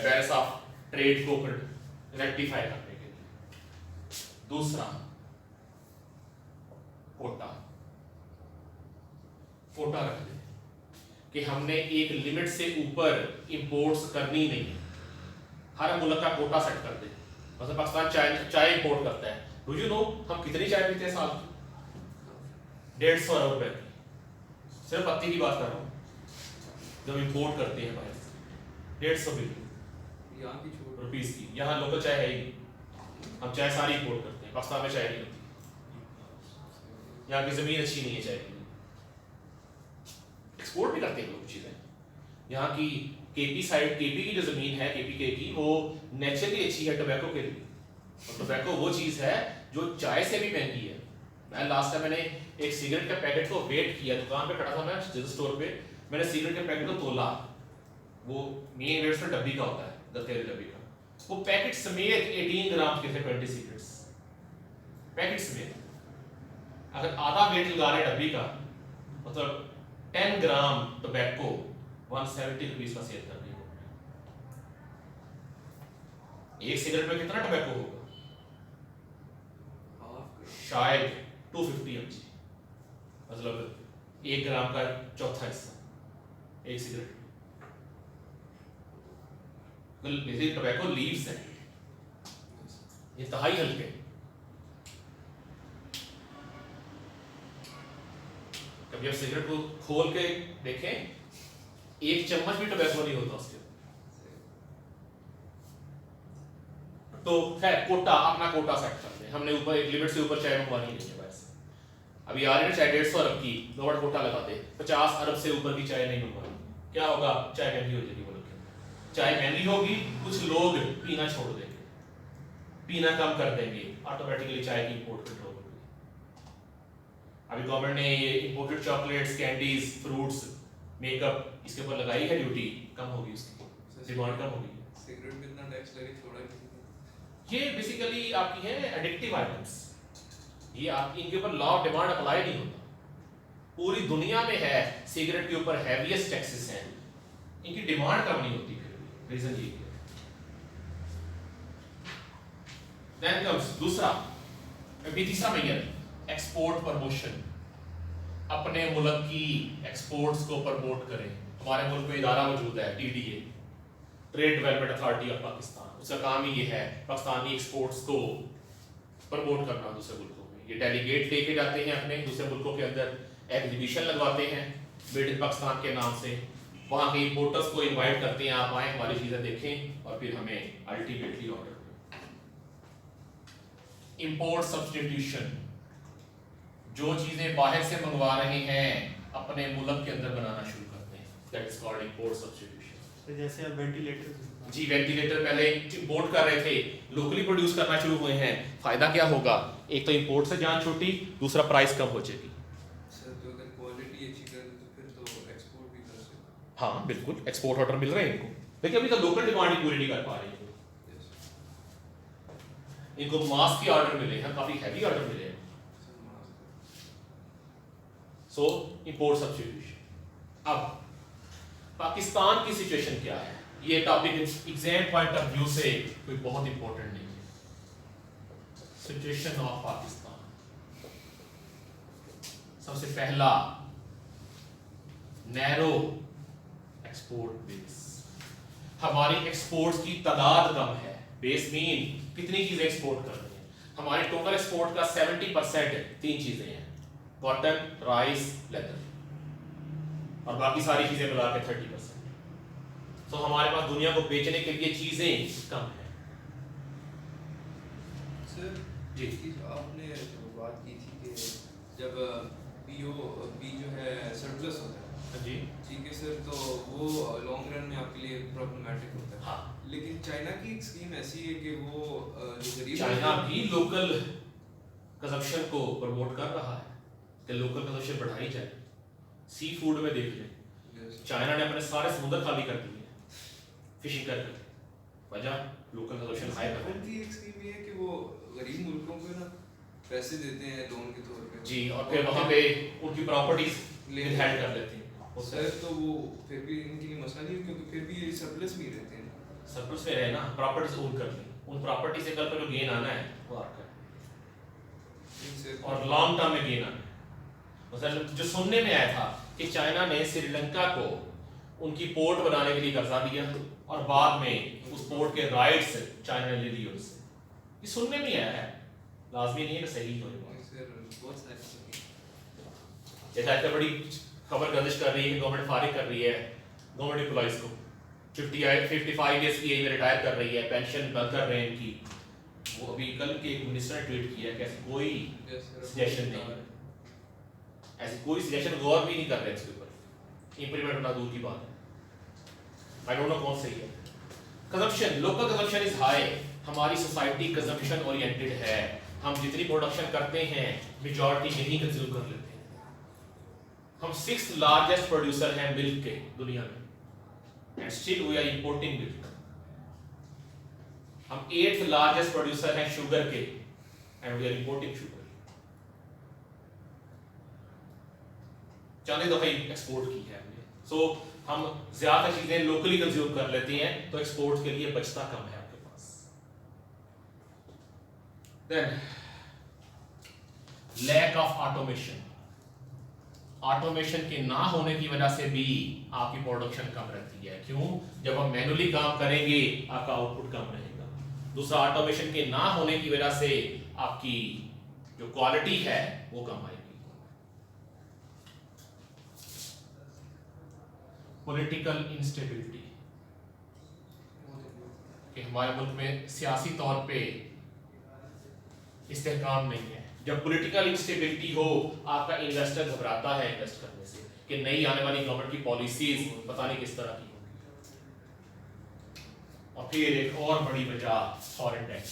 balance of trade को रेक्टिफाई करने के लिए। दूसरा कोटा रख दे कि हमने एक लिमिट से ऊपर इंपोर्ट्स करनी नहीं है। हर मुल्क का कोटा सेट कर दे। मतलब पाकिस्तान चाय इंपोर्ट करता है, डू यू नो हम कितनी चाय पीते हैं साल की? 150 अरब रुपए की। सिर्फ पत्ती की बात कर रहा हूँ जब इंपोर्ट करते हैं बाहर से 150 बिलियन यहाँ की छोड़ रुपीस की। यहाँ लोकल चाय है ही नहीं, हम चाय सारी इंपोर्ट करते हैं। पाकिस्तान में चाय नहीं होती, यहाँ की जमीन अच्छी नहीं है चाय की। एक्सपोर्ट भी करते हैं लोग चीजें। यहाँ की केपी साइड, केपी की जो जमीन है केपी की, वो नेचुरली अच्छी है टोबैको के लिए। और टोबैको वो चीज है जो चाय से भी महंगी है। मैं लास्ट टाइम मैंने एक सिगरेट के पैकेट को वेट किया, दुकान पे खड़ा था मैं जनरल स्टोर पे, मैंने सिगरेट के पैकेट को तोला। वो मेन वेट से डब्बी का होता है, 10 डब्बी का। वो पैकेट समेत 18 ग्राम के थे 20 सिगरेट्स पैकेट समेत। अगर आधा वेट लगा रहे डब्बी का, मतलब 10 ग्राम टोबैको 170 रुपीस का सेल कर रही हो। एक सिगरेट में कितना टोबैको होगा? शायद 250 mg, मतलब 1 ग्राम का चौथा हिस्सा एक सिगरेट में। टोबैको लीव्स है, ये तहाई हल्के। कभी आप सिगरेट को खोल के देखें, एक चम्मच भी टोबैको नहीं होता उसके। तो खैर कोटा, अपना कोटा सेट करते हैं। हमने ऊपर एक लिमिट से ऊपर चाय मंगवानी नहीं है बस। अभी आ रही है चाय 150 अरब की, दो बड़ा कोटा लगा दे, 50 अरब से ऊपर की चाय नहीं मंगवानी। क्या होगा? चाय महंगी हो जाएगी। मुल्क के चाय महंगी होगी, कुछ लोग पीना छोड़ देंगे, पीना कम कर देंगे, ऑटोमेटिकली चाय की इंपोर्ट कंट्रोल होगी। अभी गवर्नमेंट ने ये imported chocolates, candies, fruits, makeup, इसके ऊपर लगाई है ड्यूटी, कम होगी, उसकी डिमांड कम होगी। सिगरेट में इतना टैक्स लगे, छोड़ा ही नहीं। ये बेसिकली आपकी है एडिक्टिव आइटम्स। ये आपकी इनके ऊपर लॉ ऑफ डिमांड अप्लाई नहीं होता। पूरी दुनिया में है सिगरेट के ऊपर हैवीएस्ट टैक्सेस हैं, इनकी डिमांड कम नहीं होती। फिर रीजन ये है। देन कम्स दूसरा, तीसरा मेजर, एक्सपोर्ट प्रमोशन। अपने मुल्क की एक्सपोर्ट्स को प्रमोट करें। हमारे मुल्क में इदारा मौजूद है TDA, trade development authority of Pakistan. उसका काम ही ये है पाकिस्तानी एक्सपोर्ट्स को प्रमोट करना दूसरे मुल्कों में। ये डेलीगेट लेके जाते हैं अपने दूसरे मुल्कों के अंदर, एग्जीबिशन लगवाते हैं मेड इन पाकिस्तान के नाम से। वहाँ के इंपोर्टर्स को इनवाइट करते हैं, आप आए, हमारी चीज़ें देखें और फिर हमें अल्टीमेटली ऑर्डर करें। इंपोर्ट सब्स्टिट्यूशन, जो चीज़ें बाहर से मंगवा रहे हैं अपने मुल्क के अंदर बनाना शुरू करते हैं, that is called import substitution. जैसे अब वेंटिलेटर जी, वेंटिलेटर पहले इंपोर्ट कर रहे थे, लोकली प्रोड्यूस करना शुरू हुए हैं। फायदा क्या होगा? एक तो इंपोर्ट से जान छूटी, दूसरा प्राइस कम हो जाएगी। सर तो अगर क्वालिटी अच्छी कर दे तो फिर तो एक्सपोर्ट भी कर सकते हैं। हाँ बिल्कुल, एक्सपोर्ट ऑर्डर मिल रहे हैं इनको, लेकिन अभी तो लोकल डिमांड ही पूरी नहीं कर पा रहे हैं। इनको मास के ऑर्डर मिले हैं, काफी हैवी ऑर्डर मिले हैं। सो इंपोर्ट सब्स्टिट्यूशन। अब पाकिस्तान की सिचुएशन क्या है? ये topic exam point of view से कोई बहुत इंपॉर्टेंट नहीं है। सिचुएशन ऑफ पाकिस्तान, सबसे पहला नैरो एक्सपोर्ट बेस। हमारी एक्सपोर्ट्स की तादाद कम है, बेस मीन कितनी चीजें एक्सपोर्ट कर रही हैं। हमारे टोटल एक्सपोर्ट का 70% 3 चीजें हैं, कॉटन, राइस, लेदर, और बाकी सारी चीजें मिला के 30%। तो हमारे पास दुनिया को बेचने के लिए चीजें कम है। सर जी। आपने जो बात की थी कि जब बी जो है सरप्लस होता है, जी ठीक है सर, तो वो लॉन्ग रन में आपके लिए प्रॉब्लमेटिक होता है। हाँ, लेकिन चाइना की एक स्कीम ऐसी है कि वो जो गरीब चाइना भी लोकल कंजप्शन को प्रमोट कर रहा है कि लोकल कंजप्शन बढ़ाई जाए। सी फूड में देख लें, चाइना ने अपने सारे समुद्र खाली कर दिए फिशिंग करके, वजह लोकल कंजप्शन हाई कर उनकी एक स्कीम ये है कि वो गरीब मुल्कों को ना पैसे देते हैं लोन के तौर पे जी, और फिर वहाँ पे उनकी प्रॉपर्टीज ले हेल्ड कर लेते हैं। सर तो वो फिर भी इनके लिए मसला नहीं है, क्योंकि फिर भी ये सरप्लस में ही रहते हैं। सरप्लस में रहे ना, प्रॉपर्टीज ओन कर लें, उन प्रॉपर्टी से कल को जो गेन आना है वो आपका है, इनसे और लॉन्ग टर्म में गेन आना है। मतलब जो सुनने में आया था कि चाइना ने श्रीलंका को उनकी पोर्ट बनाने के लिए कर्जा दिया और बाद में उस पोर्ट के राइट्स चाइना ने ले लिए उनसे, ये सुनने में आया है, लाजमी नहीं है कि सही हो। सर बहुत सारी जैसे आजकल बड़ी खबर गर्दिश कर रही है, गवर्नमेंट फारिग कर रही है गवर्नमेंट एम्प्लॉइज को, 55 ईयर्स की एज में रिटायर कर रही है, पेंशन बंद कर रहे हैं इनकी। वो अभी कल के एक मिनिस्टर ने ट्वीट किया कि ऐसी कोई सजेशन नहीं, ऐसी कोई सजेशन गौर भी नहीं कर रहे इसके ऊपर, इंप्लीमेंट होना दूर की बात है। आई डोंट नो कौन सही है। Consumption, local consumption is high, हमारी सोसाइटी कंजप्शन ओरिएंटेड है, हम जितनी प्रोडक्शन करते हैं मेजॉरिटी यही कंज्यूम कर लेते हैं। हम 6th लार्जेस्ट प्रोड्यूसर हैं मिल्क के दुनिया में, and still we are importing milk. हम 8th लार्जेस्ट प्रोड्यूसर हैं शुगर के, and we are importing sugar. चांदी दफा एक्सपोर्ट की है हमने, सो हम ज्यादा चीजें लोकली कंज्यूम कर लेते हैं, तो एक्सपोर्ट के लिए बचता कम है आपके पास। Then lack of automation, automation के ना होने की वजह से भी आपकी प्रोडक्शन कम रहती है। क्यों? जब हम मैनुअली काम करेंगे आपका आउटपुट कम रहेगा। दूसरा, ऑटोमेशन के ना होने की वजह से आपकी जो क्वालिटी है वो कम आएगी। पॉलिटिकल इंस्टेबिलिटी, कि हमारे मुल्क में सियासी तौर पे इस्तेहकाम नहीं है। जब पॉलिटिकल इंस्टेबिलिटी हो, आपका इन्वेस्टर घबराता है इन्वेस्ट करने से कि नई आने वाली गवर्नमेंट की पॉलिसीज पता नहीं किस तरह की होंगी। और फिर एक और बड़ी वजह फॉरेन डेट,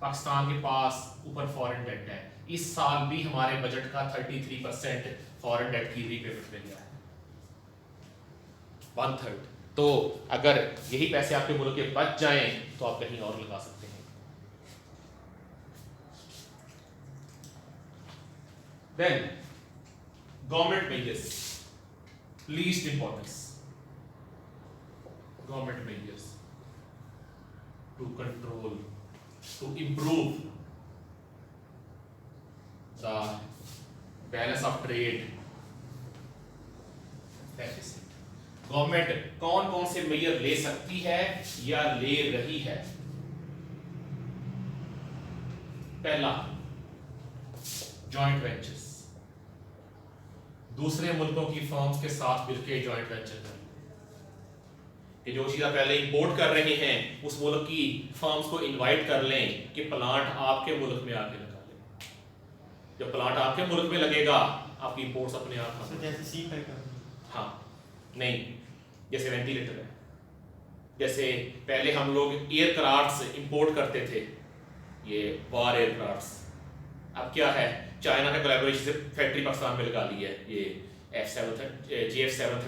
पाकिस्तान के पास ऊपर फॉरेन डेट है। इस साल भी हमारे बजट का 33% फॉरेन डेट की रीपेमेंट में गया है, 1/3। तो अगर यही पैसे आपके मुल्क के बच जाएं तो आप कहीं और लगा सकते हैं। Then government measures, least importance, government measures to control, to improve the balance of trade deficit. Government कौन कौन से मेजर ले सकती है या ले रही है? पहला, जॉइंट वेंचर्स, दूसरे मुल्कों की फर्म्स के साथ मिलकर जॉइंट वेंचर करें कि जो चीज़ें पहले इंपोर्ट कर रहे हैं उस मुल्क की फर्म्स को इनवाइट कर लें कि प्लांट आपके मुल्क में आके लगा लें। जब प्लांट आपके मुल्क में लगेगा आपकी इंपोर्ट्स अपने आप सर जैसे सी पैक, हाँ नहीं, जैसे वेंटिलेटर है, जैसे पहले हम लोग एयरक्राफ्ट्स इंपोर्ट करते थे, ये वार एयरक्राफ्ट्स, अब क्या है, चाइना ने कोलैबोरेशन से फैक्ट्री पाकिस्तान में लगा ली है, ये F7 GF7